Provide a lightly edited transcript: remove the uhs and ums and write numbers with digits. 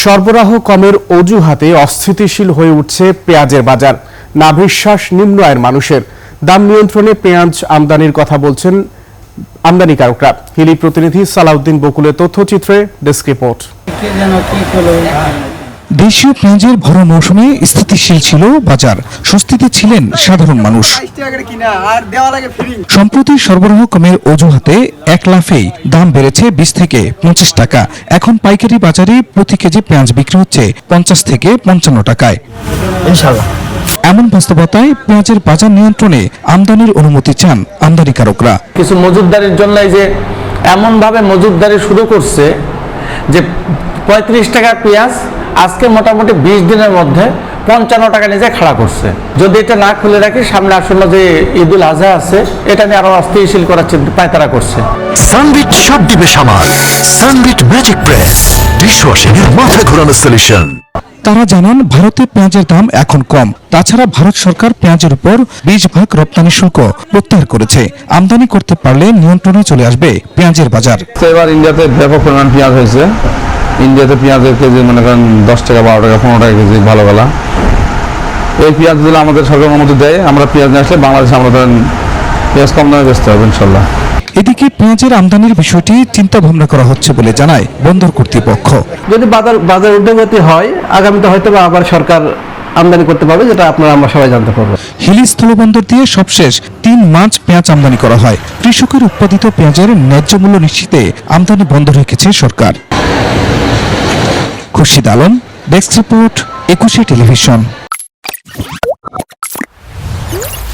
সরবরাহ কমের অজুহাতে অস্থিতিশীল হয়ে উঠছে পেঁয়াজের বাজার। নাভিশ্বাস নিম্ন আয়ের মানুষের। দাম নিয়ন্ত্রণে পেঁয়াজ আমদানির কথা বলছেন আমদানিকারকরা। হিলি প্রতিনিধি সালাউদ্দিন বকুলের তথ্যচিত্রে ডেস্ক রিপোর্ট। দেশীয় পেঁয়াজের ভরা মৌসুমে স্থিতিশীল ছিল বাজার, স্বস্তিতে ছিলেন সাধারণ মানুষ। সম্প্রতি সরবরাহ কমের অজুহাতে এক লাফেই দাম বেড়েছে 20 থেকে 25 টাকা। এখন পাইকারি বাজারে প্রতি কেজি পেঁয়াজ বিক্রি হচ্ছে 50 থেকে 55 টাকায়। ইনশাআল্লাহ এমন বাস্তবতায় পেঁয়াজের বাজার নিয়ন্ত্রণে আমদানির অনুমতি চান আমদানিকারকরা। কিছু মজুতদারির জন্য যে এমন ভাবে মজুতদারি শুরু করছে যে 35 টাকার পেঁয়াজ আজকে মোটামুটি 20 দিনের মধ্যে 55 টাকা নিজে খাড়া করছে। যদি এটা না খুলে রাখি, সামনে আসন্ন যে ঈদুল আজহা আছে, এটা নিয়ে আরো অস্থিতিশীল করার চিন্তা পায়তারা করছে। সানবিট সব দিবে সামাল। সানবিট ম্যাজিক প্রেস ডিশওয়াশিং এর মাথা ঘোরানো সলিউশন। তারা জানান ভারতে পেঁয়াজের দাম এখন কম। তাছাড়া ভারত সরকার পেঁয়াজের উপর 20% রপ্তানি শুল্ক প্রত্যাহার করেছে। আমদানি করতে পারলে নিয়ন্ত্রণে চলে আসবে পেঁয়াজের বাজার। এবার ইন্ডিয়াতে ব্যাপক পরিমাণ পেঁয়াজ হয়েছে। ইন্ডিয়াতে পেঁয়াজের কেজি মনে করেন 10 টাকা, 12 টাকা, 15 টাকা কেজি ভালো গলা। এই পেঁয়াজ দিলে আমাদের সরকার অনুমতি দেয়, আমরা পেঁয়াজ নিয়ে আসলে বাংলাদেশে আমরা ধরেন পেঁয়াজ কম দামে বেচতে হবে ইনশাল্লাহ। এদিকে পেঁয়াজের আমদানির বিষয়টি চিন্তা ভাবনা করা হচ্ছে বলে জানায় বন্দর কর্তৃপক্ষ। যদি বাজার ঊর্ধ্বগতি হয়, আগামীতে হয়তো আবার সরকার আমদানি করতে পারবে, যেটা আমরা সবাই জানতে পারবো। হিলি স্থলবন্দর দিয়ে সবশেষ 3 মার্চ পেঁয়াজ আমদানি করা হয়। কৃষকের উৎপাদিত পেঁয়াজের ন্যায্য মূল্য নিশ্চিতে আমদানি বন্ধ রেখেছে সরকার। Khurshid Alam, desk report, 21 television.